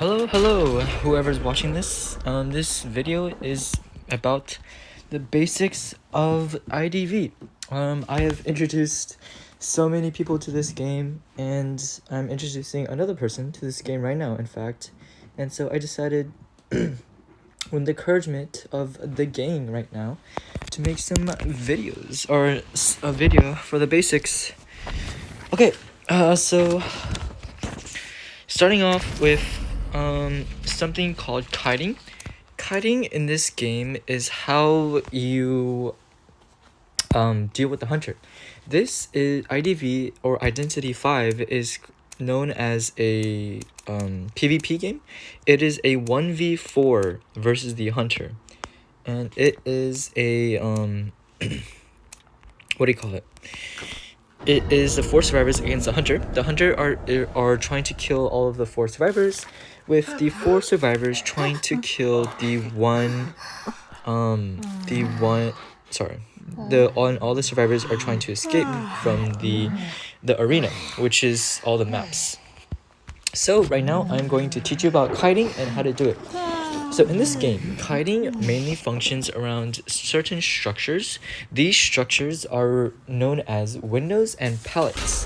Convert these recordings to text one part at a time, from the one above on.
Hello, whoever's watching this. This video is about the basics of IDV. I have introduced so many people to this game, and I'm introducing another person to this game right now, in fact. And so I decided, with the encouragement of the gang right now, to make some videos, or a video for the basics. Okay, so starting off with something called kiting. Kiting in this game is how you deal with the hunter. This is IDV, or Identity 5, is known as a PvP game. It is a 1v4 versus the hunter, and it is a what do you call it? It is the 4 survivors against the hunter. The hunter are trying to kill all of the 4 survivors, with the 4 survivors trying to kill all the survivors are trying to escape from the arena, which is all the maps. So right now I'm going to teach you about kiting and how to do it. So in this game, kiting mainly functions around certain structures. These structures are known as windows and pallets.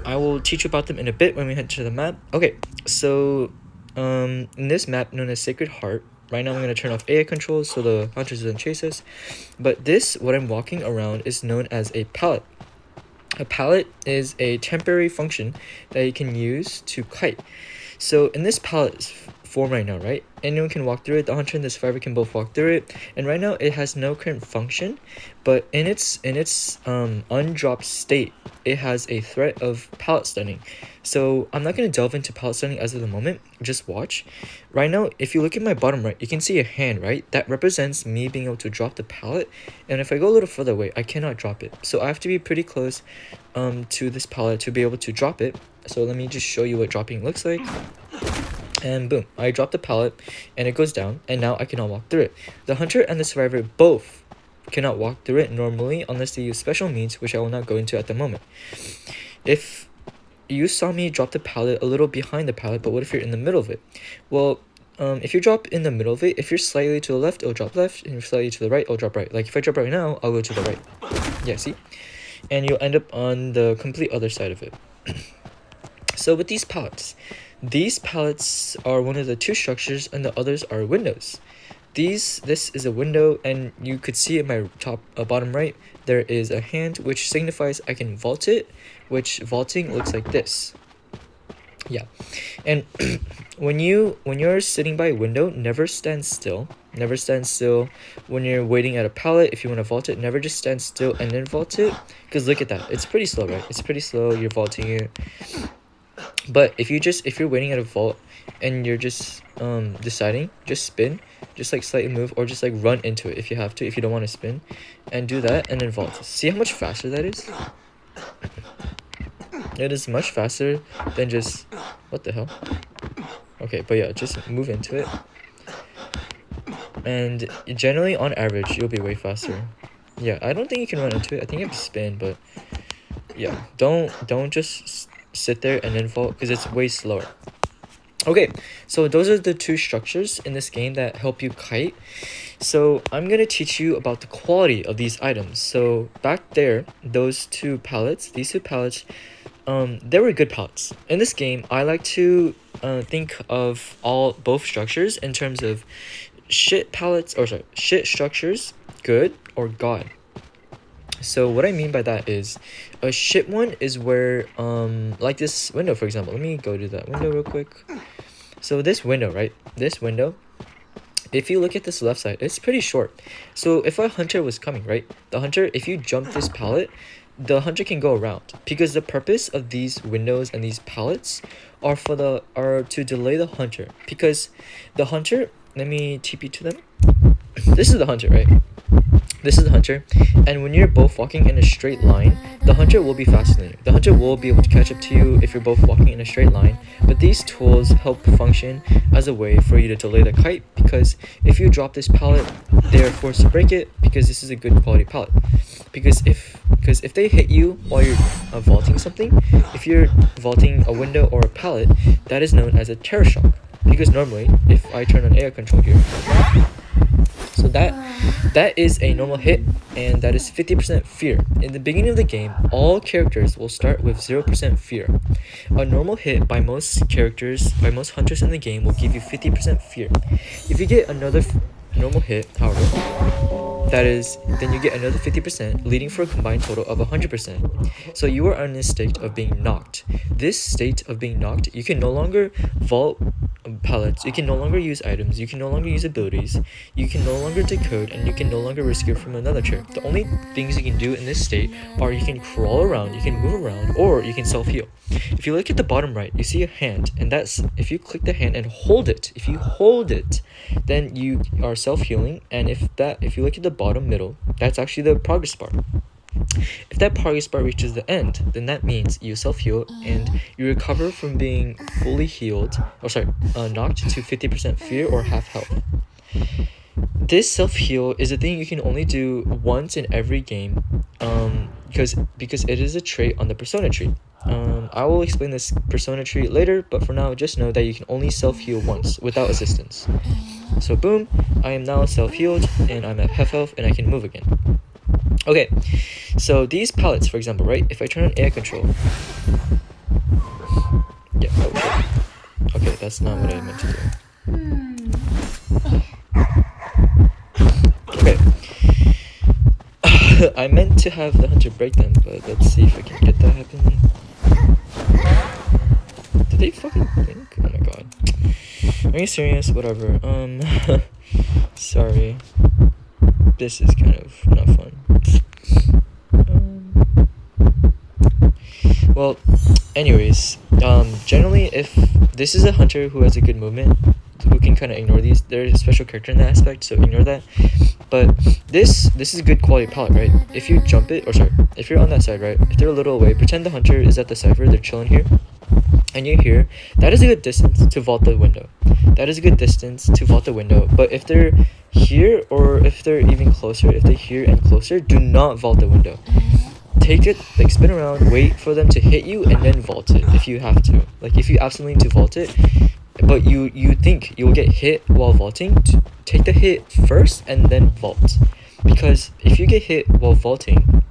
I will teach you about them in a bit when we head to the map. Okay, so in this map known as Sacred Heart, right now I'm going to turn off AI controls so the hunters doesn't chase us. But this, what I'm walking around, is known as a pallet. A pallet is a temporary function that you can use to kite. So in this pallet form right now, right, anyone can walk through it. The hunter and the survivor can both walk through it, and right now it has no current function, but in its undropped state, it has a threat of pallet stunning. So I'm not going to delve into pallet stunning as of the moment, just watch. Right now, if you look at my bottom right, you can see a hand, right? That represents me being able to drop the pallet, and if I go a little further away, I cannot drop it. So I have to be pretty close to this pallet to be able to drop it. So let me just show you what dropping looks like. And boom, I dropped the pallet and it goes down, and now I cannot walk through it. The hunter and the survivor both cannot walk through it normally unless they use special means, which I will not go into at the moment. If you saw me drop the pallet a little behind the pallet, but what if you're in the middle of it? Well, if you drop in the middle of it, if you're slightly to the left, it'll drop left, and if you're slightly to the right, it'll drop right. Like if I drop right now, I'll go to the right. Yeah, see? And you'll end up on the complete other side of it. So with these pallets are one of the 2 structures, and the others are windows. This is a window, and you could see in my bottom right, there is a hand, which signifies I can vault it, which vaulting looks like this. Yeah, and when you're sitting by a window, never stand still. Never stand still when you're waiting at a pallet. If you want to vault it, never just stand still and then vault it, because look at that, it's pretty slow, right? It's pretty slow. You're vaulting it. But if you're waiting at a vault and you're just deciding, just spin, just like slightly move, or just like run into it if you have to, if you don't want to spin, and do that and then vault. See how much faster that is? It is much faster than just, what the hell? Okay, but yeah, just move into it, and generally on average you'll be way faster. Yeah, I don't think you can run into it. I think you have to spin, but yeah, don't just sit there and then vault, because it's way slower. Okay, so those are the 2 structures in this game that help you kite. So I'm gonna teach you about the quality of these items. So back there, these 2 pallets, they were good pallets. In this game, I like to think of both structures in terms of shit structures, good or god. So what I mean by that is, a shit one is where like this window, for example. Let me go to that window real quick. So this window, right? This window, if you look at this left side, it's pretty short. So if a hunter was coming, right? The hunter, if you jump this pallet, the hunter can go around, because the purpose of these windows and these pallets are to delay the hunter. Because the hunter, let me TP to them. This is the hunter, right? This is the hunter, and when you're both walking in a straight line, the hunter will be faster than you. The hunter will be able to catch up to you if you're both walking in a straight line, but these tools help function as a way for you to delay the kite, because if you drop this pallet, they are forced to break it because this is a good quality pallet. Because if they hit you while you're vaulting something, if you're vaulting a window or a pallet, that is known as a terror shock. Because normally, if I turn on air control here, so that is a normal hit, and that is 50% fear. In the beginning of the game, all characters will start with 0% fear. A normal hit by most characters, by most hunters in the game, will give you 50% fear. If you get another normal hit, however, then you get another 50%, leading for a combined total of 100%. So you are in a state of being knocked. This state of being knocked, you can no longer vault pallets, you can no longer use items, you can no longer use abilities, you can no longer decode, and you can no longer rescue from another chair. The only things you can do in this state are you can crawl around, you can move around, or you can self-heal. If you look at the bottom right, you see a hand, and that's if you click the hand and hold it. If you hold it, then you are self-healing, and if you look at the bottom middle, that's actually the progress bar. If that progress bar reaches the end, then that means you self-heal and you recover from being fully healed, knocked to 50% fear or half health. This self-heal is a thing you can only do once in every game, because it is a trait on the persona tree. I will explain this persona tree later, but for now, just know that you can only self-heal once without assistance. So boom, I am now self-healed and I'm at half health and I can move again. Okay, so these pallets, for example, right? If I turn on air control, yeah, okay, that's not what I meant to do. Okay, I meant to have the hunter break them, but let's see if I can get that happening. Did they fucking blink? Oh my god. Are you serious? Whatever. Sorry. This is kind of not fun. Well, anyways, generally, if this is a hunter who has a good movement, who can kind of ignore these, they're a special character in that aspect, so ignore that. But this is a good quality pallet, right? If you jump it, if you're on that side, right? If they're a little away, pretend the hunter is at the cipher, they're chilling here, and you're here. That is a good distance to vault the window. But if they're here, or if they're even closer, if they're here and closer, do not vault the window. Take it, spin around, wait for them to hit you, and then vault it if you have to. If you absolutely need to vault it, but you think you'll get hit while vaulting, take the hit first and then vault. Because if you get hit while vaulting,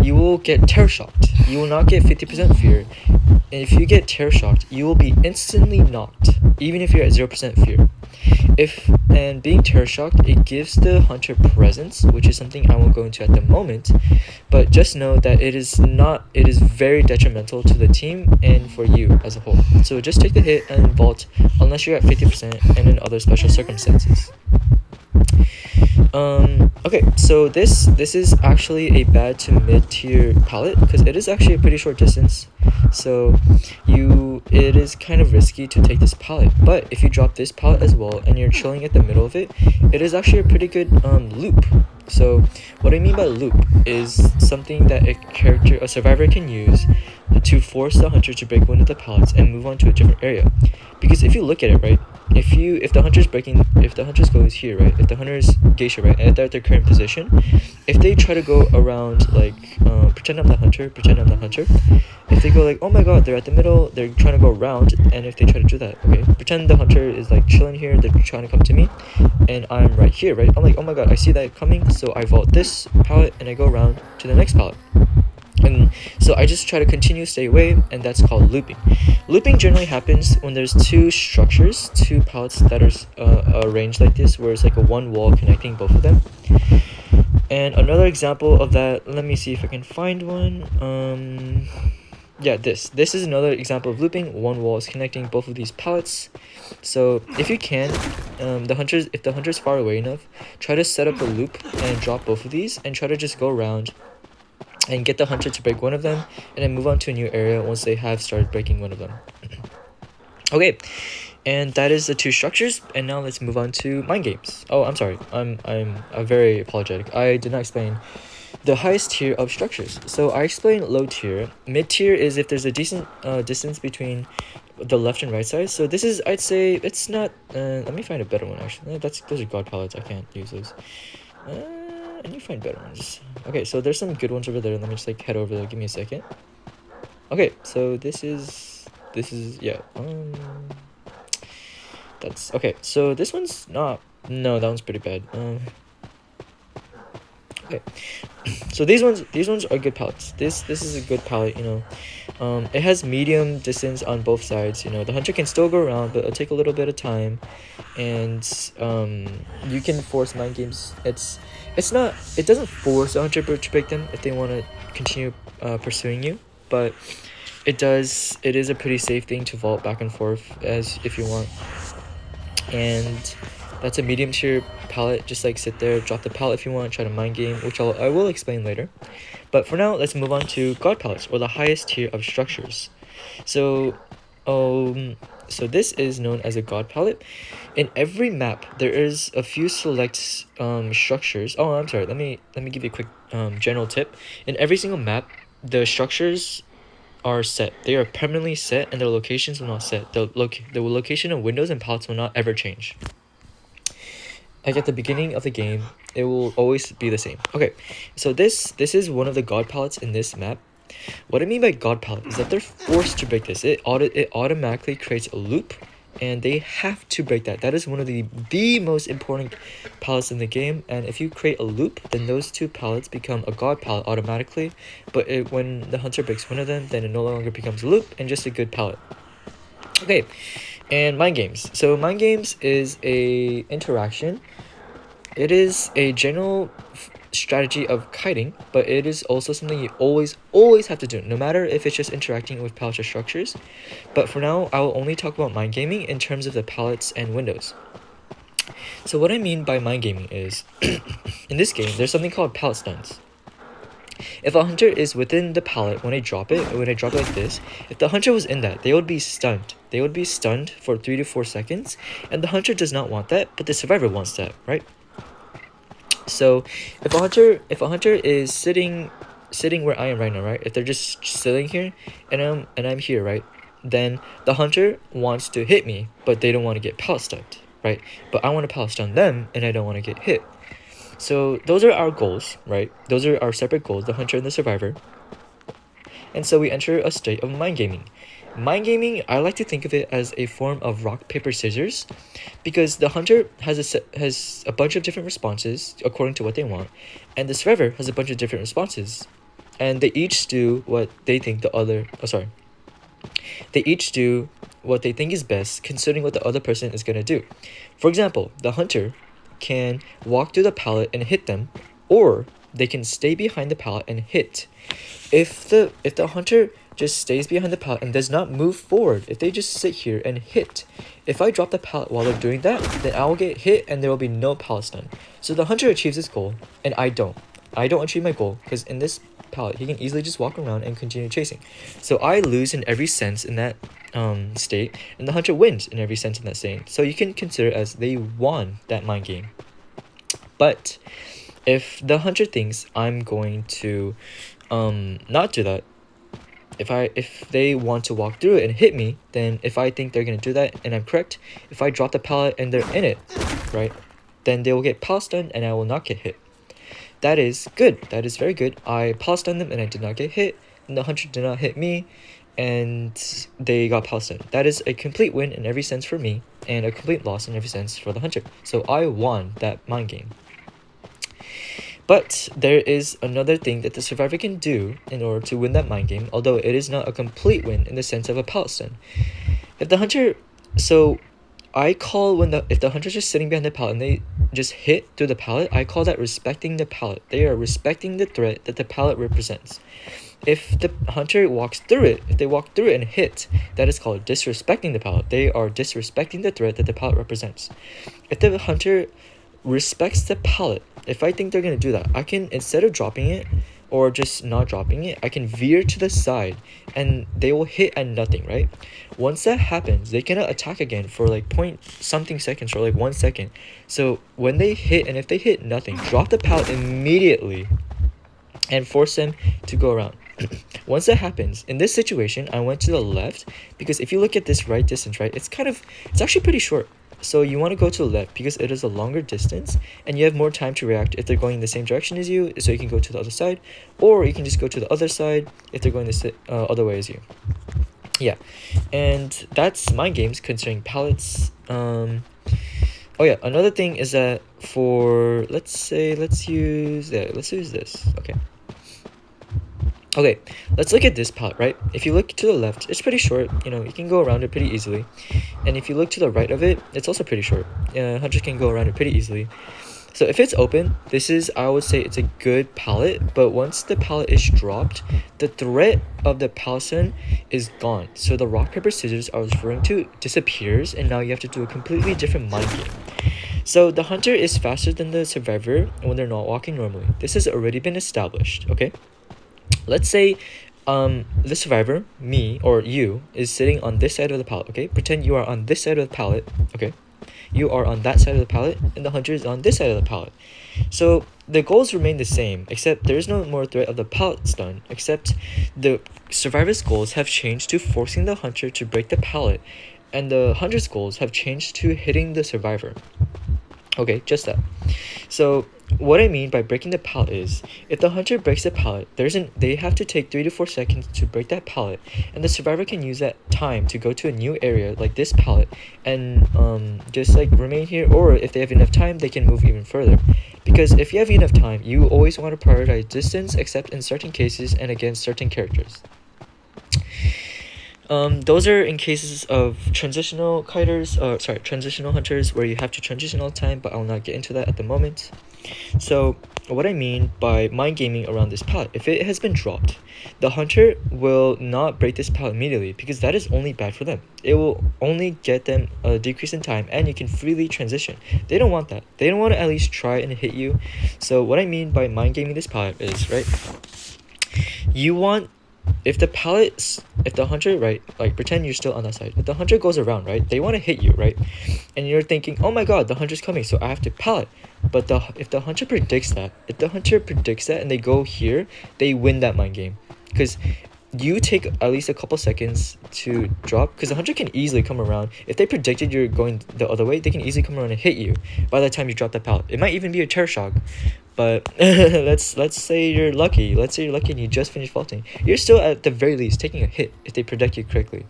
you will get terror shocked. You will not get 50% fear. And if you get terror shocked, you will be instantly knocked, even if you're at 0% fear. And being terror shocked, it gives the hunter presence, which is something I won't go into at the moment, but just know that it is very detrimental to the team and for you as a whole. So just take the hit and vault unless you're at 50% and in other special circumstances. Okay, so this is actually a bad to mid-tier pallet because it is actually a pretty short distance. So it is kind of risky to take this pallet. But if you drop this pallet as well and you're chilling at the middle of it, it is actually a pretty good loop. So what I mean by loop is something that a survivor can use to force the hunter to break one of the pallets and move on to a different area. Because if you look at it, right, if the hunter's goes here, right, if the hunter's geisha, right, and they're at their current position, if they try to go around, pretend I'm the hunter, if they go oh my god, they're at the middle, they're trying to go around, and if they try to do that, okay, pretend the hunter is chilling here, they're trying to come to me, and I'm right here, right, I'm oh my god, I see that coming, so I vault this pallet and I go around to the next pallet. And so I just try to stay away, and that's called looping. Looping generally happens when there's two pallets that are arranged like this, where it's a one wall connecting both of them. And another example of that, let me see if I can find one. Yeah, this is another example of looping. One wall is connecting both of these pallets. So if you can, if the hunter's far away enough, try to set up a loop and drop both of these, and try to just go around and get the hunter to break one of them, and then move on to a new area once they have started breaking one of them. Okay, And that is the two structures. And now let's move on to mind games. Oh, I'm sorry. I'm very apologetic. I did not explain the highest tier of structures. So I explained low tier. Mid tier is if there's a decent distance between the left and right side. So this is, I'd say, it's not. Let me find a better one actually. Those are god palettes. I can't use those. I need to find better ones. Okay, so there's some good ones over there. Let me just like head over there. Give me a second. Okay, so this is yeah. That's okay. So this one's not. No, that one's pretty bad. Okay. So these ones are good palettes. This is a good palette, you know. It has medium distance on both sides. You know, the hunter can still go around, but it'll take a little bit of time, and you can force mind games. It doesn't force the hunter to break them if they want to continue pursuing you, but it is a pretty safe thing to vault back and forth as if you want. And that's a medium tier palette. Just like sit there, drop the palette if you want, try to mind game, which I will explain later. But for now, let's move on to god palettes, or the highest tier of structures. So this is known as a god palette. In every map, there is a few select structures. Oh, I'm sorry. Let me give you a quick general tip. In every single map, the structures are set. They are permanently set, and their locations will not set. The location of windows and palettes will not ever change. Like at the beginning of the game, it will always be the same. Okay, so this is one of the god palettes in this map. What I mean by god palette is that they're forced to break this. It automatically creates a loop, and they have to break that. That is one of the most important palettes in the game. And if you create a loop, then those two palettes become a god palette automatically. But when the hunter breaks one of them, then it no longer becomes a loop and just a good palette. Okay, and mind games. So mind games is a interaction. It is a general strategy of kiting, but it is also something you always have to do, no matter if it's just interacting with palettes or structures. But for now, I will only talk about mind gaming in terms of the palettes and windows. So what I mean by mind gaming is, in this game, there's something called palette stuns. If a hunter is within the palette when I drop it like this, if the hunter was in that, they would be stunned. They would be stunned for 3 to 4 seconds, and the hunter does not want that, but the survivor wants that, right? So if a hunter is sitting where I am right now, right? If they're just sitting here and I'm here, right? Then the hunter wants to hit me, but they don't want to get palette stunned, right? But I want to palette stun them, and I don't want to get hit. So those are our goals, right? Those are our separate goals, the hunter and the survivor. And so we enter a state of mind gaming. Mind gaming, I like to think of it as a form of rock, paper, scissors, because the hunter has a bunch of different responses according to what they want, and the survivor has a bunch of different responses, and they each do what they think They each do what they think is best, considering what the other person is gonna do. For example, the hunter can walk through the palette and hit them, or they can stay behind the palette and hit. If the hunter just stays behind the palette and does not move forward, if they just sit here and hit, if I drop the palette while they're doing that, then I will get hit and there will be no palette stun. So the hunter achieves his goal, and I don't achieve my goal, because in this palette he can easily just walk around and continue chasing. So I lose in every sense in that state, and the hunter wins in every sense in that state. So you can consider it as they won that mind game. But if the hunter thinks I'm going to not do that, if they want to walk through it and hit me, then if I think they're gonna do that and I'm correct, if I drop the pallet and they're in it, right, then they will get pallet stunned and I will not get hit. That is good. That is very good. I pallet stunned them and I did not get hit, and the hunter did not hit me, and they got pallet stunned. That is a complete win in every sense for me, and a complete loss in every sense for the hunter. So I won that mind game. But there is another thing that the survivor can do in order to win that mind game, although it is not a complete win in the sense of a pallet stun. If the hunter, if the hunter's just sitting behind the pallet and they just hit through the pallet, I call that respecting the pallet. They are respecting the threat that the pallet represents. If the hunter walks through it, if they walk through it and hit, that is called disrespecting the pallet. They are disrespecting the threat that the pallet represents. If the hunter respects the pallet, if I think they're gonna do that, I can, instead of dropping it, or just not dropping it, I can veer to the side and they will hit at nothing, right? Once that happens, they cannot attack again for like point something seconds or like 1 second. So when they hit, and if they hit nothing, drop the pallet immediately and force them to go around. Once that happens, in this situation, I went to the left because if you look at this right distance, right, it's actually pretty short. So you want to go to the left because it is a longer distance and you have more time to react if they're going in the same direction as you, so you can go to the other side, or you can just go to the other side if they're going the other way as you. Yeah, and that's mind games concerning pallets. Oh yeah, another thing is that for, let's use this. Okay, let's look at this palette, right? If you look to the left, it's pretty short, you know, you can go around it pretty easily. And if you look to the right of it, it's also pretty short. Hunters can go around it pretty easily. So if it's open, I would say it's a good palette, but once the palette is dropped, the threat of the palisade is gone. So the rock, paper, scissors I was referring to disappears, and now you have to do a completely different mind game. So the hunter is faster than the survivor when they're not walking normally. This has already been established, okay? Let's say the survivor, me or you, is sitting on this side of the pallet, okay? Pretend you are on this side of the pallet, okay? You are on that side of the pallet, and the hunter is on this side of the pallet. So the goals remain the same, except there is no more threat of the pallet stun, except the survivor's goals have changed to forcing the hunter to break the pallet, and the hunter's goals have changed to hitting the survivor. Okay, just that. So what I mean by breaking the pallet is, if the hunter breaks the pallet, they have to take 3 to 4 seconds to break that pallet, and the survivor can use that time to go to a new area like this pallet and just like remain here, or if they have enough time, they can move even further. Because if you have enough time, you always want to prioritize distance, except in certain cases and against certain characters. Those are in cases of transitional hunters where you have to transition all the time, but I will not get into that at the moment. So what I mean by mind gaming around this pallet, if it has been dropped, the hunter will not break this pallet immediately because that is only bad for them. It will only get them a decrease in time, and you can freely transition. They don't want that. They don't want to at least try and hit you. So what I mean by mind gaming this pallet is, right, you want, if the hunter, right, like pretend you're still on that side, if the hunter goes around, right, they want to hit you, right, and you're thinking, oh my god, the hunter's coming, so I have to pallet. But if the hunter predicts that and they go here, they win that mind game, because you take at least a couple seconds to drop, because the hunter can easily come around. If they predicted you're going the other way, they can easily come around and hit you by the time you drop that pallet. It might even be a terror shock, but let's say you're lucky. Let's say you're lucky and you just finished vaulting. You're still at the very least taking a hit if they predict you correctly.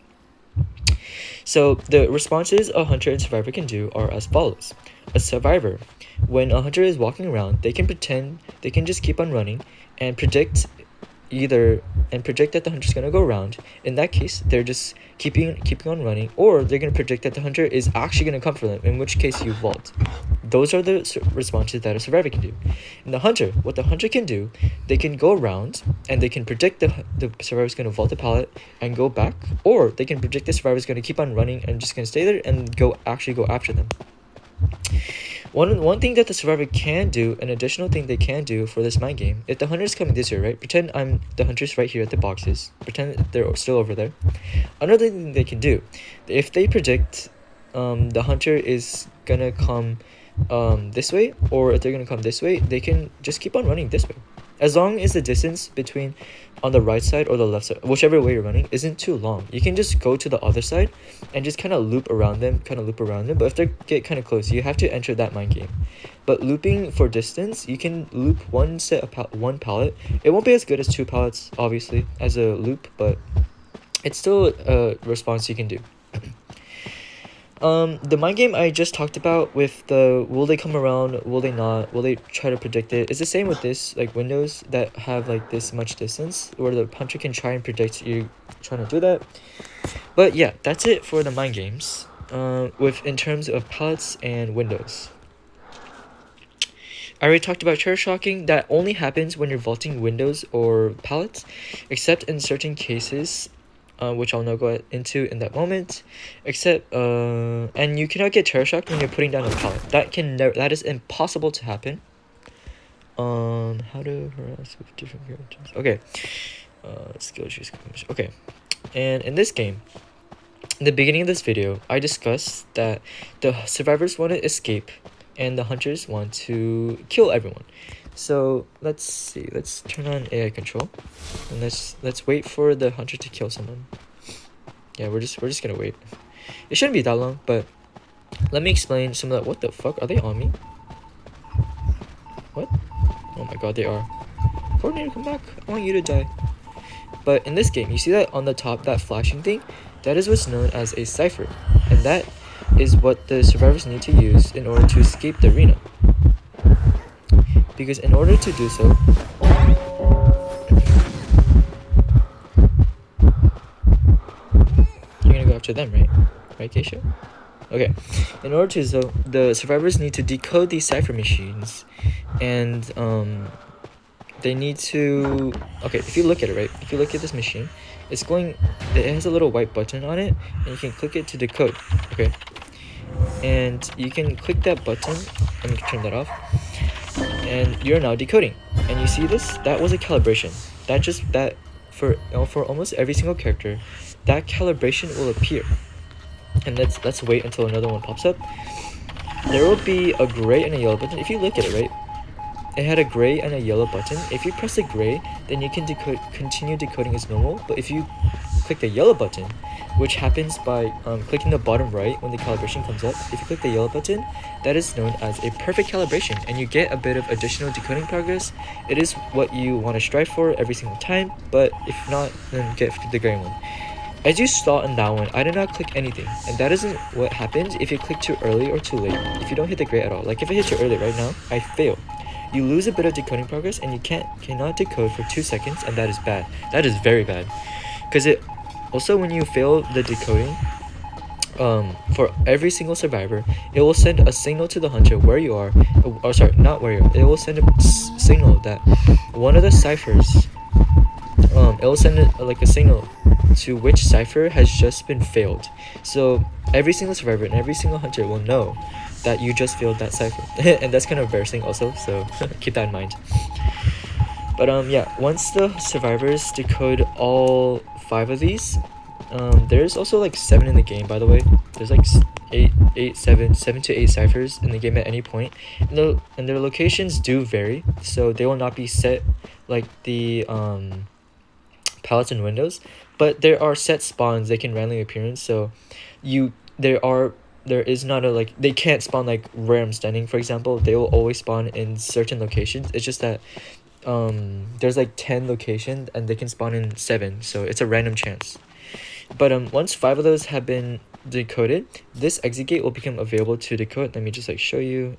So the responses a hunter and survivor can do are as follows. A survivor, when a hunter is walking around, they can just keep on running and predict that the hunter's gonna go around. In that case, they're just keeping on running, or they're gonna predict that the hunter is actually gonna come for them, in which case you vault. Those are the responses that a survivor can do. And what the hunter can do, they can go around and they can predict the survivor's gonna vault the pallet and go back, or they can predict the survivor's gonna keep on running and just gonna stay there and go after them. One thing that the survivor can do, an additional thing they can do for this mind game, if the hunter's coming this way, right, pretend the hunter's right here at the boxes, pretend they're still over there. Another thing they can do, if they predict the hunter is gonna come this way, or if they're gonna come this way, they can just keep on running this way. As long as the distance between on the right side or the left side, whichever way you're running, isn't too long, you can just go to the other side and just kind of loop around them. But if they get kind of close, you have to enter that mind game. But looping for distance, you can loop one pallet. It won't be as good as 2 pallets, obviously, as a loop, but it's still a response you can do. The mind game I just talked about with the will they come around, will they not, will they try to predict it, it's the same with this, like windows that have like this much distance where the hunter can try and predict you trying to do that. But yeah, that's it for the mind games in terms of pallets and windows. I already talked about terror shocking. That only happens when you're vaulting windows or pallets, except in certain cases, which I'll now go into in that moment. And you cannot get terror shocked when you're putting down a pallet. That is impossible to happen. on how to harass with different characters. Okay. Skill trees. Okay. And in this game, in the beginning of this video, I discussed that the survivors want to escape and the hunters want to kill everyone. So let's see. Let's turn on AI control, and let's wait for the hunter to kill someone. Yeah, we're just gonna wait. It shouldn't be that long, but let me explain some of that. What the fuck? Are they on me? What? Oh my god, they are. Coordinator, come back. I want you to die. But in this game, you see that on the top, that flashing thing? That is what's known as a cipher. And that is what the survivors need to use in order to escape the arena. Because in order to do so, you're gonna go after them, right? Right, Keisha? Okay. In order to do so, the survivors need to decode these cipher machines, and they need to. Okay, if you look at it, right? If you look at this machine, it has a little white button on it, and you can click it to decode. Okay, and you can click that button. Let me turn that off. And you're now decoding. And you see this? That was a calibration. That for almost every single character, that calibration will appear. And let's wait until another one pops up. There will be a gray and a yellow button. If you look at it, right? It had a gray and a yellow button. If you press the gray, then you can continue decoding as normal. But if you click the yellow button, which happens by clicking the bottom right when the calibration comes up, if you click the yellow button, that is known as a perfect calibration, and you get a bit of additional decoding progress. It is what you want to strive for every single time, but if not, then get the gray one. As you saw in that one, I did not click anything, and that isn't what happens if you click too early or too late. If you don't hit the gray at all, like if I hit too early right now, I fail. You lose a bit of decoding progress, and you cannot decode for 2 seconds, and that is bad. That is very bad, because it also, when you fail the decoding, for every single survivor, it will send a signal to the hunter where you are. Or sorry, not where you are. It will send a signal that one of the ciphers. It will send a signal to which cipher has just been failed. So every single survivor and every single hunter will know that you just failed that cipher, and that's kind of embarrassing also. So keep that in mind. But yeah, once the survivors decode all 5 of these, there's also like 7 in the game, by the way. There's like 7 to 8 ciphers in the game at any point, and their locations do vary, so they will not be set like the pallets and windows, but there are set spawns they can randomly appear in. So there is not a they can't spawn like where I'm standing, for example. They will always spawn in certain locations. It's just that there's like 10 locations and they can spawn in 7, so it's a random chance. But once 5 of those have been decoded, this exit gate will become available to decode. Let me just show you.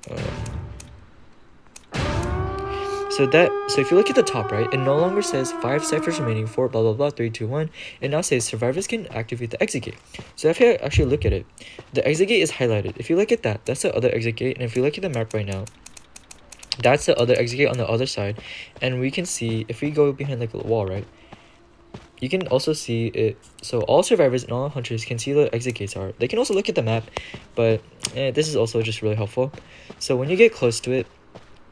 So if you look at the top right, it no longer says 5 ciphers remaining, 4 blah blah blah 3 2 1. It now says survivors can activate the exit gate. So if you actually look at it, the exit gate is highlighted. If you look at that, that's the other exit gate, and if you look at the map right now, that's the other exit gate on the other side. And we can see, if we go behind like a wall, right, you can also see it. So all survivors and all hunters can see the exit gates are. They can also look at the map, but this is also just really helpful. So when you get close to it,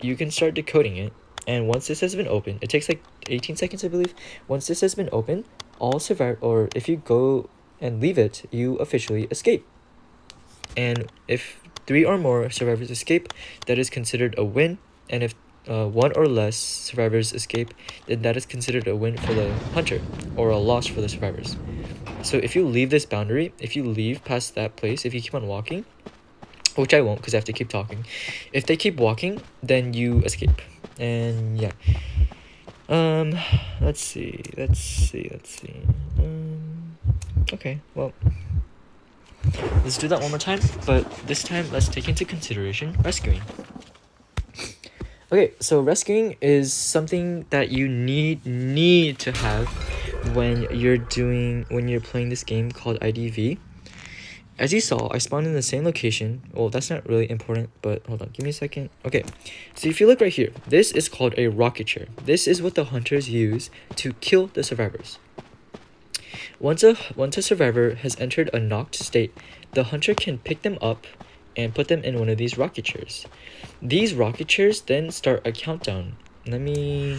you can start decoding it. And once this has been opened, it takes like 18 seconds, I believe. Once this has been opened, all survivors, or if you go and leave it, you officially escape. And if 3 or more survivors escape, that is considered a win. And if 1 or less survivors escape, then that is considered a win for the hunter, or a loss for the survivors. So if you leave this boundary, if you leave past that place, if you keep on walking, which I won't because I have to keep talking, if they keep walking, then you escape. And yeah, let's see. Okay, well, let's do that one more time, but this time let's take into consideration rescuing. Okay, so rescuing is something that you need to have when you're playing this game called IDV. As you saw, I spawned in the same location. Well, that's not really important, but hold on, give me a second. Okay, so if you look right here, this is called a rocket chair. This is what the hunters use to kill the survivors. Once a survivor has entered a knocked state, the hunter can pick them up and put them in one of these rocket chairs. These rocket chairs then start a countdown. Let me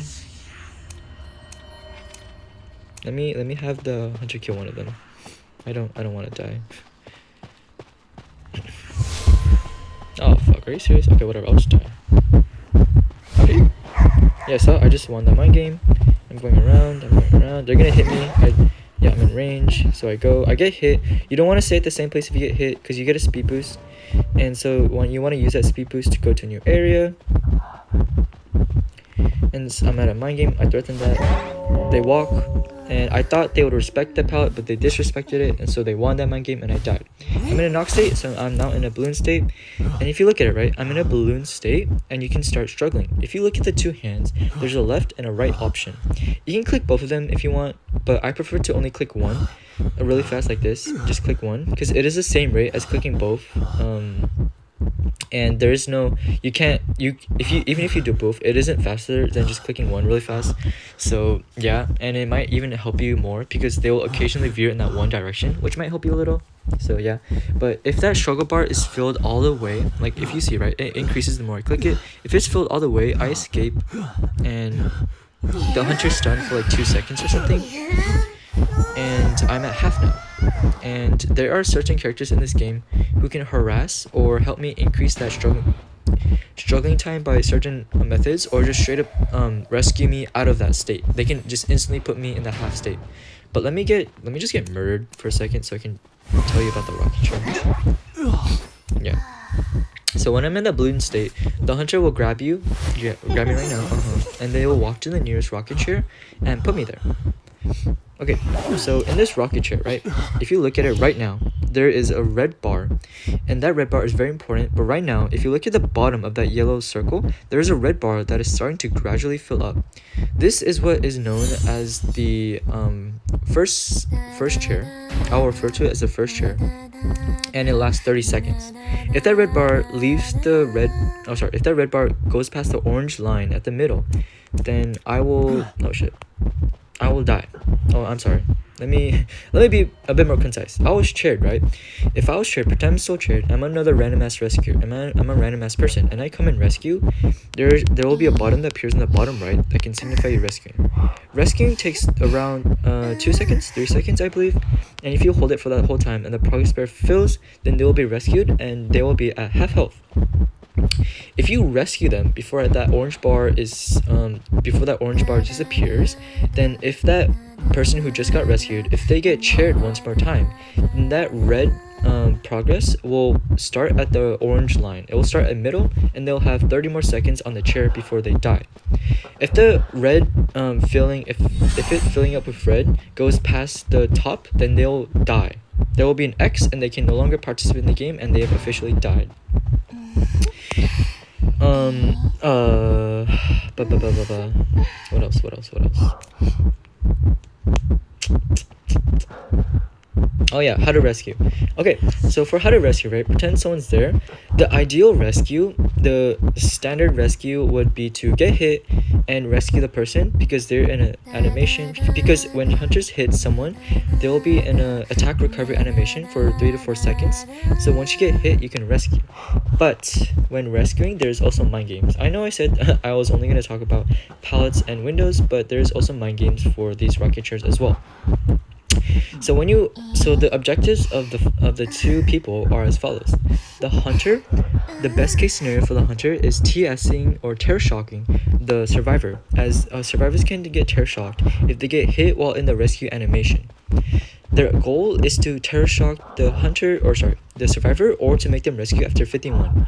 have the hunter kill one of them. I don't want to die. Oh fuck, are you serious? Okay, whatever, I'll just die. Okay. Yeah, so I just won that mind game. I'm going around. They're gonna hit me. I'm in range. So I get hit. You don't want to stay at the same place if you get hit, because you get a speed boost. And so when you want to use that speed boost to go to a new area. And so I'm at a mind game. I threatened that. They walk. And I thought they would respect the pallet, but they disrespected it, and so they won that mind game, and I died. I'm in a knock state, so I'm now in a balloon state. And if you look at it, right, I'm in a balloon state, and you can start struggling. If you look at the two hands, there's a left and a right option. You can click both of them if you want, but I prefer to only click one really fast like this. Just click one, because it is the same rate as clicking both. And there is no, even if you do both, it isn't faster than just clicking one really fast. So yeah, and it might even help you more, because they will occasionally veer in that one direction, which might help you a little. So yeah, but if that struggle bar is filled all the way, like if you see, right, it increases the more I click it. If it's filled all the way, I escape, and the hunter's stunned for like 2 seconds or something, and I'm at half now. And there are certain characters in this game who can harass or help me increase that struggling time by certain methods, or just straight up rescue me out of that state. They can just instantly put me in the half state. But let me just get murdered for a second so I can tell you about the rocket chair. Yeah. So when I'm in the balloon state, the hunter will grab me right now, and they will walk to the nearest rocket chair and put me there. Okay, so in this rocket chair, right, if you look at it right now, there is a red bar, and that red bar is very important. But right now, if you look at the bottom of that yellow circle, there is a red bar that is starting to gradually fill up. This is what is known as the first chair. I'll refer to it as the first chair, and it lasts 30 seconds. If that red bar if that red bar goes past the orange line at the middle, then I will die. Oh, I'm sorry. Let me be a bit more concise. I was chaired, right? If I was chaired, pretend I'm still chaired, I'm another random ass rescuer. I'm a random ass person, and I come and rescue. There will be a button that appears in the bottom right that can signify you rescuing. Rescuing takes around 2 seconds, 3 seconds, I believe. And if you hold it for that whole time and the progress bar fills, then they will be rescued and they will be at half health. If you rescue them before that orange bar disappears, then if that person who just got rescued, if they get chaired once more time, then that red progress will start at the orange line. It will start at middle, and they'll have 30 more seconds on the chair before they die. If the red if it filling up with red goes past the top, then they'll die. There will be an X, and they can no longer participate in the game, and they have officially died. What else? Oh yeah, how to rescue. Okay, so for how to rescue, right, pretend someone's there. The ideal rescue, the standard rescue would be to get hit and rescue the person, because they're in an animation. Because when hunters hit someone, they will be in an attack recovery animation for 3 to 4 seconds. So once you get hit, you can rescue. But when rescuing, there's also mind games. I know I said I was only going to talk about pallets and windows, but there's also mind games for these rocket chairs as well. So the objectives of the two people are as follows. The hunter, the best case scenario for the hunter is TSing or terror shocking the survivor, as survivors can get terror shocked if they get hit while in the rescue animation. Their goal is to terror shock the survivor, or to make them rescue after 51.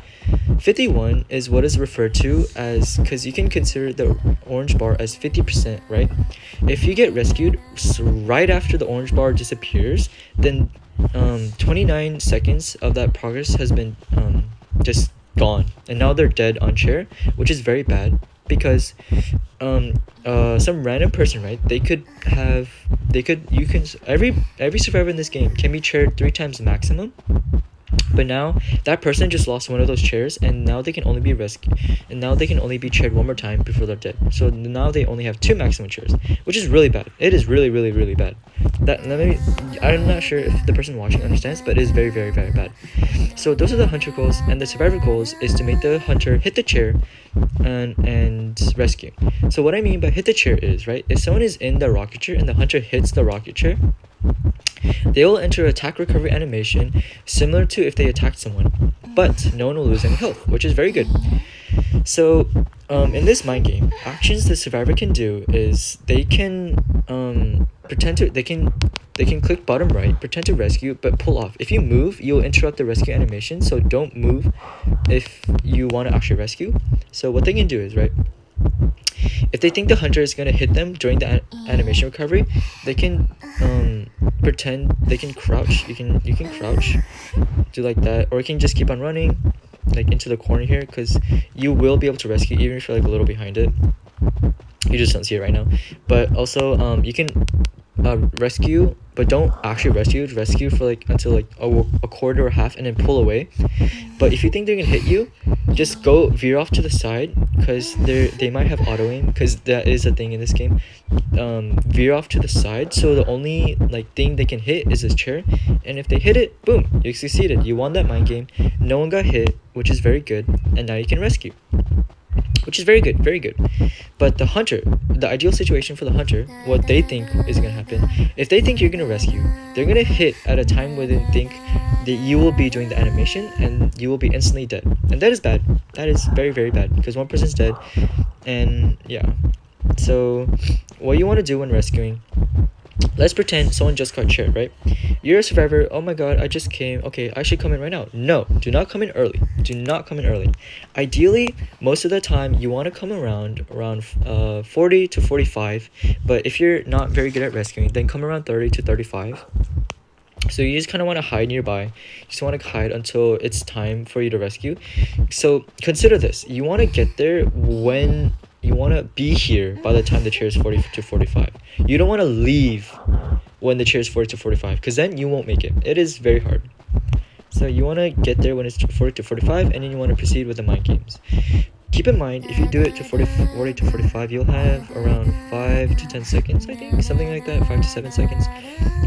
51 is what is referred to as, because you can consider the orange bar as 50%, right? If you get rescued right after the orange bar disappears, then 29 seconds of that progress has been just gone, and now they're dead on chair, which is very bad, because some random person, right, every survivor in this game can be chaired 3 times maximum, But now that person just lost one of those chairs, and now they can only be rescued, and now they can only be chaired one more time before they're dead. So now they only have 2 maximum chairs, which is really bad. It is really, really, really bad. I'm not sure if the person watching understands, but it is very, very, very bad. So those are the hunter goals, and the survivor goals is to make the hunter hit the chair and rescue. So what I mean by hit the chair is, right, if someone is in the rocket chair and the hunter hits the rocket chair, they will enter attack recovery animation similar to if they attacked someone, but no one will lose any health, which is very good. So in this mind game, actions the survivor can do is they can click bottom right, pretend to rescue, but pull off. If you move, you'll interrupt the rescue animation, so don't move if you want to actually rescue. So what they can do is, right, if they think the hunter is going to hit them during the animation recovery, they can pretend they can crouch. You can crouch, do like that, or you can just keep on running like into the corner here, because you will be able to rescue even if you're like a little behind it. You just don't see it right now. But also you can rescue, but don't actually rescue for like until like a quarter or half, and then pull away. But if you think they're gonna hit you, just go veer off to the side, because they might have auto aim, because that is a thing in this game. Veer off to the side, so the only like thing they can hit is this chair, and if they hit it, boom, you succeeded. You won that mind game. No one got hit, which is very good, and now you can rescue, which is very good, very good. But the hunter, the ideal situation for the hunter, what they think is gonna happen, if they think you're gonna rescue, they're gonna hit at a time where they think that you will be doing the animation, and you will be instantly dead. And that is bad. That is very, very bad, because one person's dead. And yeah, so what you want to do when rescuing, let's pretend someone just got chaired, right? You're a survivor. Oh my god, I just came. Okay, I should come in right now. No, do not come in early. Do not come in early. Ideally, most of the time, you want to come around 40 to 45. But if you're not very good at rescuing, then come around 30 to 35. So you just kind of want to hide nearby. You just want to hide until it's time for you to rescue. So consider this. You want to get there when you want to be here by the time the chair is 40 to 45. You don't want to leave when the chair is 40 to 45, because then you won't make it. It is very hard. So you want to get there when it's 40 to 45, and then you want to proceed with the mind games. Keep in mind, if you do it to 40 to 45, you'll have around 5 to 10 seconds, I think, something like that, 5 to 7 seconds.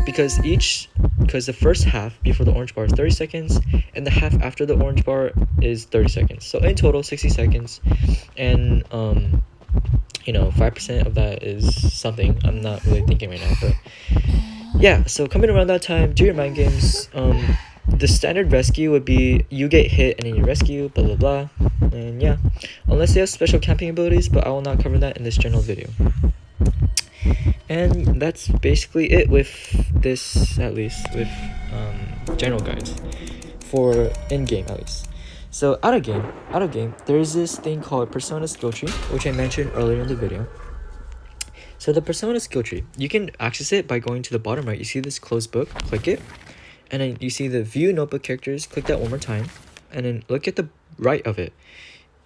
Because the first half before the orange bar is 30 seconds, and the half after the orange bar is 30 seconds. So in total, 60 seconds. And 5% of that is something. I'm not really thinking right now, but yeah. So coming around that time, do your mind games. The standard rescue would be you get hit and then you rescue, blah blah blah, and yeah, unless they have special camping abilities, but I will not cover that in this general video. And that's basically it with this, at least with general guides for in-game at least. So out of game, there's this thing called persona skill tree, which I mentioned earlier in the video. So the persona skill tree, you can access it by going to the bottom right. You see this closed book, click it, and then you see the view notebook characters, click that one more time, and then look at the right of it.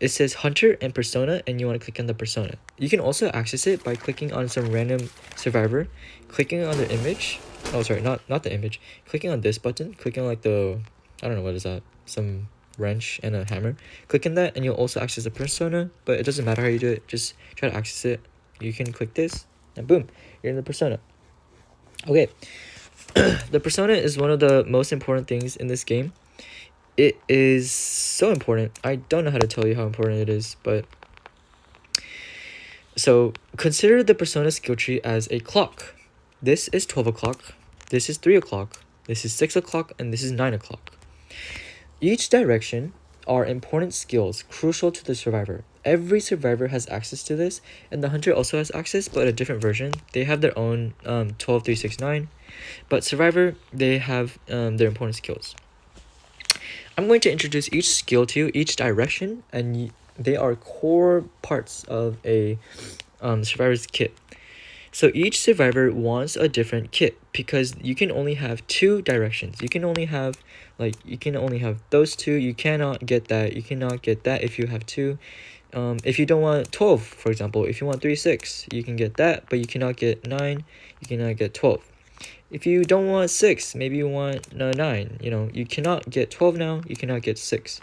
It says hunter and persona, and you want to click on the persona. You can also access it by clicking on some random survivor, clicking on the image. Oh, sorry, not the image. Clicking on this button, clicking on like the, I don't know, what is that? Some wrench and a hammer. Click on that, and you'll also access the persona, but it doesn't matter how you do it. Just try to access it. You can click this, and boom, you're in the persona. Okay. The persona is one of the most important things in this game. It is so important. I don't know how to tell you how important it is, but so consider the persona skill tree as a clock. This is 12 o'clock, this is 3 o'clock, this is 6 o'clock, and this is 9 o'clock. Each direction are important skills crucial to the survivor. Every survivor has access to this, and the hunter also has access, but a different version. They have their own 12, 3, 6, 9, but survivor, they have their important skills. I'm going to introduce each skill to you, each direction, and they are core parts of a survivor's kit. So each survivor wants a different kit, because you can only have 2 directions. You can only have those 2. You cannot get that. You cannot get that if you have 2. If you don't want 12, for example, if you want 3, 6, you can get that, but you cannot get 9. You cannot get 12. If you don't want 6, maybe you want 9. You know, you cannot get 12 now, you cannot get 6.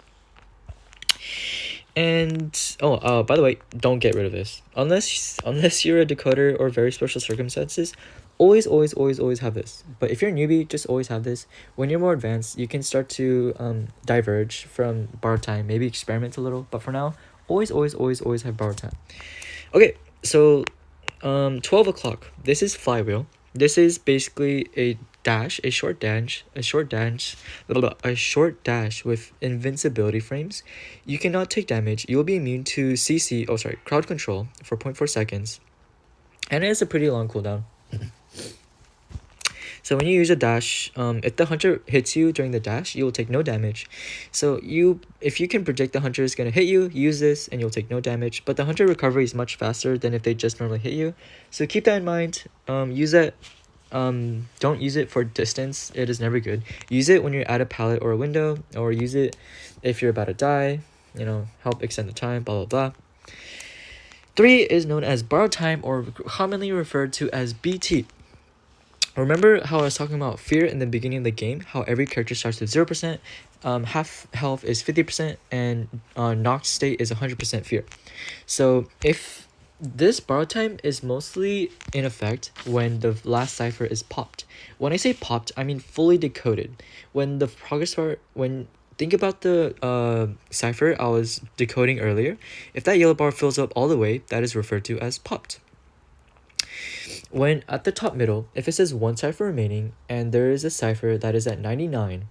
And by the way, don't get rid of this unless you're a decoder or very special circumstances. Always have this. But if you're a newbie, just always have this. When you're more advanced, you can start to diverge from borrowed time, maybe experiment a little. But for now, always have borrowed time. Okay, so 12 o'clock. This is flywheel. This is basically a short dash with invincibility frames. You cannot take damage. You will be immune to crowd control for 0.4 seconds. And it has a pretty long cooldown. So when you use a dash, if the hunter hits you during the dash, you will take no damage. So if you can predict the hunter is going to hit you, use this and you'll take no damage. But the hunter recovery is much faster than if they just normally hit you. So keep that in mind. Use it. Don't use it for distance. It is never good. Use it when you're at a pallet or a window, or use it if you're about to die. You know, help extend the time, blah, blah, blah. 3 is known as borrowed time, or commonly referred to as BT. Remember how I was talking about fear in the beginning of the game, how every character starts with 0%, half health is 50%, and knocked state is 100% fear. So if this borrowed time is mostly in effect when the last cipher is popped. When I say popped, I mean fully decoded. When the progress bar, think about the cipher I was decoding earlier. If that yellow bar fills up all the way, that is referred to as popped. When at the top middle, if it says 1 cipher remaining and there is a cipher that is at 99,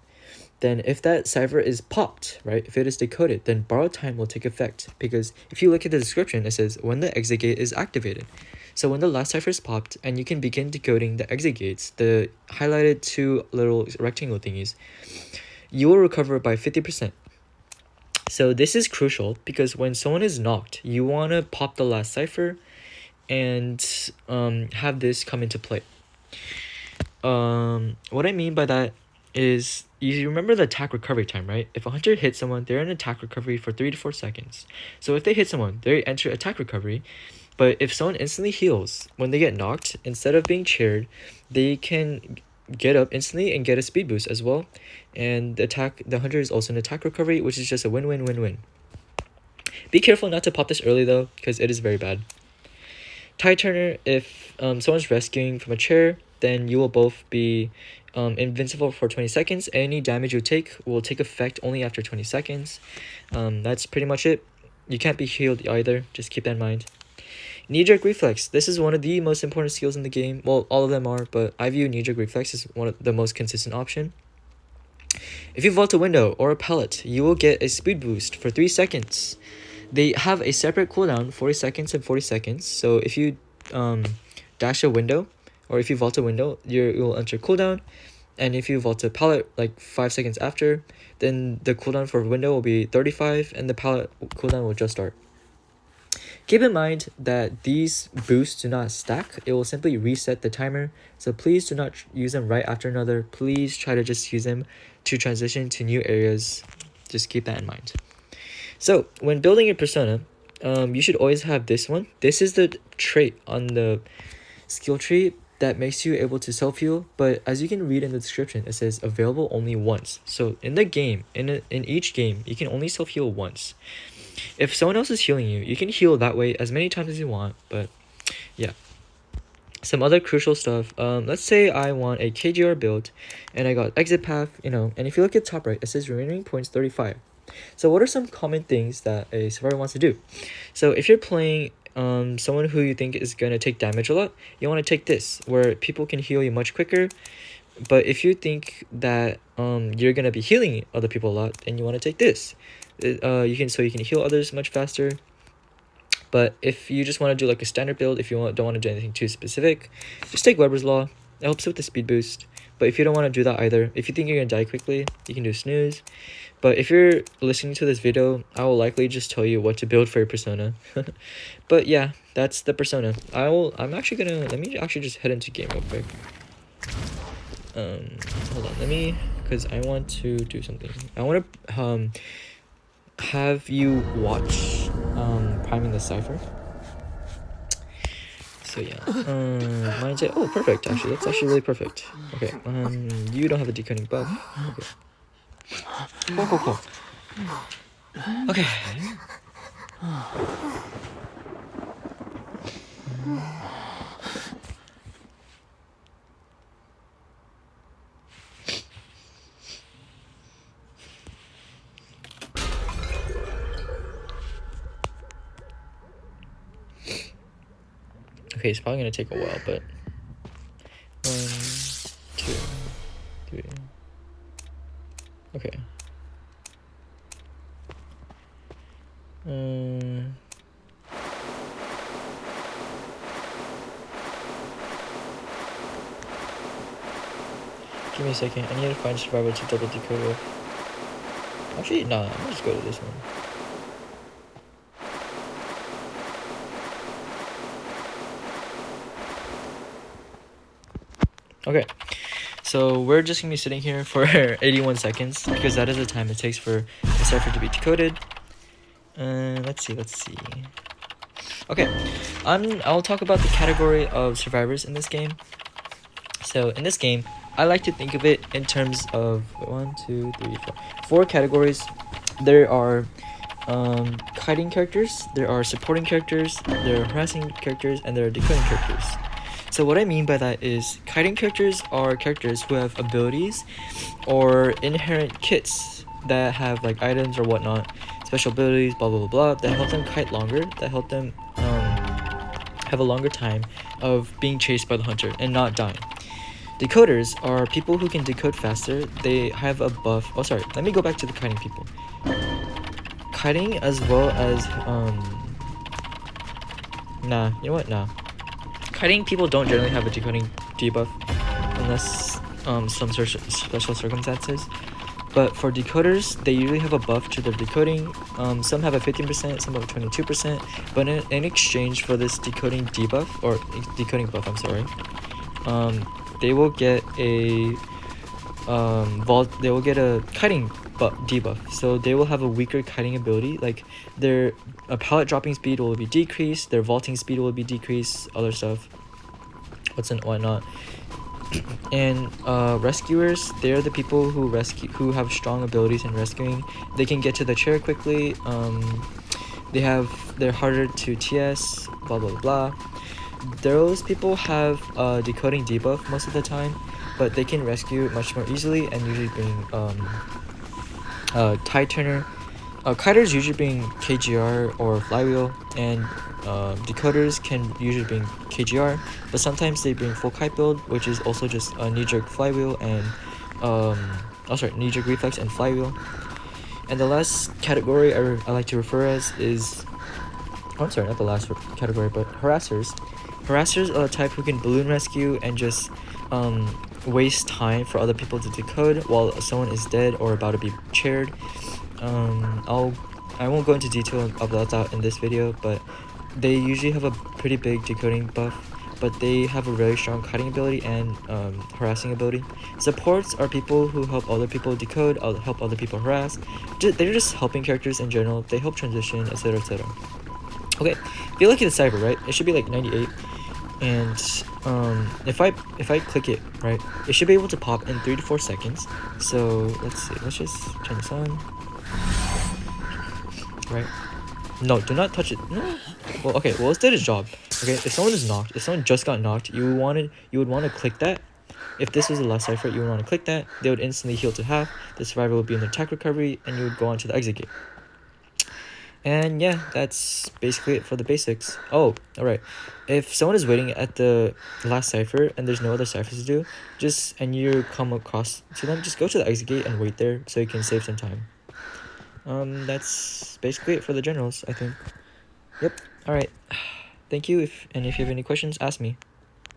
then if that cipher is popped, right, if it is decoded, then borrowed time will take effect. Because if you look at the description, it says when the exit gate is activated. So when the last cipher is popped and you can begin decoding the exit gates, the highlighted 2 little rectangle thingies, you will recover by 50%. So this is crucial because when someone is knocked, you want to pop the last cipher and have this come into play. What I mean by that is, you remember the attack recovery time, right? If a hunter hits someone, they're in attack recovery for 3 to 4 seconds. So if they hit someone, they enter attack recovery. But if someone instantly heals when they get knocked, instead of being cheered, they can get up instantly and get a speed boost as well. And the hunter is also in attack recovery, which is just a win-win-win-win. Be careful not to pop this early though, because it is very bad. Tide turner, if someone's rescuing from a chair, then you will both be invincible for 20 seconds. Any damage you take will take effect only after 20 seconds. That's pretty much it. You can't be healed either, just keep that in mind. Knee-jerk reflex. This is one of the most important skills in the game. Well, all of them are, but I view knee-jerk reflex as one of the most consistent option. If you vault a window or a pallet, you will get a speed boost for 3 seconds. They have a separate cooldown, 40 seconds and 40 seconds. So if you dash a window, or if you vault a window, you will enter cooldown. And if you vault a pallet like 5 seconds after, then the cooldown for window will be 35 and the pallet cooldown will just start. Keep in mind that these boosts do not stack. It will simply reset the timer. So please do not use them right after another. Please try to just use them to transition to new areas. Just keep that in mind. So when building your persona, you should always have this one. This is the trait on the skill tree that makes you able to self-heal, but as you can read in the description, it says available only once. So in the game, in each game, you can only self-heal once. If someone else is healing you, you can heal that way as many times as you want, but yeah. Some other crucial stuff, let's say I want a KGR build, and I got exit path, and if you look at top right, it says remaining points 35. So what are some common things that a survivor wants to do? So if you're playing someone who you think is going to take damage a lot, you want to take this, where people can heal you much quicker. But if you think that you're going to be healing other people a lot, then you want to take this. You can heal others much faster. But if you just want to do like a standard build, if you don't want to do anything too specific, just take Weber's Law. It helps with the speed boost. But if you don't want to do that either, if you think you're going to die quickly, you can do snooze. But if you're listening to this video, I will likely just tell you what to build for your persona. But yeah, that's the persona. Let me actually just head into game real quick. Hold on, because I want to do something. I want to have you watch priming the cipher. So yeah, mine's oh, perfect. Actually, that's actually really perfect. Okay, you don't have a decoding buff. Okay, cool. Okay. Okay, it's probably gonna take a while, but 1, 2, 3. Okay. Give me a second. I need to find survival to double decode with. Actually, nah. I'm gonna just go to this one. Okay, so we're just gonna be sitting here for 81 seconds because that is the time it takes for the cipher to be decoded. Let's see. Okay, I'll talk about the category of survivors in this game. So in this game, I like to think of it in terms of 4 categories. There are kiting characters, there are supporting characters, there are harassing characters, and there are decoding characters. So what I mean by that is kiting characters are characters who have abilities or inherent kits that have like items or whatnot, special abilities, blah blah blah blah, that help them kite longer, that help them have a longer time of being chased by the hunter and not dying. Decoders are people who can decode faster. They have a buff. Oh, sorry. Let me go back to the kiting people. Kiting as well as nah. You know what? Nah. Kiting people don't generally have a decoding debuff unless some special circumstances. But for decoders, they usually have a buff to their decoding. Some have a 15%, some have a 22%. But in exchange for this decoding debuff or decoding buff, I'm sorry. They will get a kiting debuff, so they will have a weaker kiting ability. Like their pallet dropping speed will be decreased, their vaulting speed will be decreased, other stuff, whatnot. And rescuers, they're the people who have strong abilities in rescuing. They can get to the chair quickly. They're harder to TS, blah blah blah. Those people have a decoding debuff most of the time, but they can rescue much more easily and usually being tide turner. Kiters usually being KGR or flywheel, and decoders can usually bring KGR, but sometimes they bring full kite build, which is also just a knee-jerk flywheel and knee-jerk reflex and flywheel. And the last category I like to refer as is, I'm sorry, not the last category, but harassers. Harassers are the type who can balloon rescue and just waste time for other people to decode while someone is dead or about to be chaired. I won't go into detail about that in this video, but they usually have a pretty big decoding buff, but they have a very strong kiting ability and harassing ability. Supports are people who help other people decode, help other people harass. They're just helping characters in general. They help transition, etc, etc. Okay, if you look at the cipher, right, it should be like 98, and if I click it, right, it should be able to pop in 3 to 4 seconds. So let's see, let's just turn this on. Right, no, do not touch it. No. Well, okay, well, it did its job. Okay, if someone is knocked, if someone just got knocked, you would want to click that. If this was the last cipher, you would want to click that. They would instantly heal to half. The survivor would be in the attack recovery, and you would go on to the exit gate. And yeah, that's basically it for the basics. Oh, alright. If someone is waiting at the last cipher and there's no other ciphers to do, and you come across to them, just go to the exit gate and wait there so you can save some time. That's basically it for the generals, I think. Yep. Alright. Thank you. If you have any questions, ask me.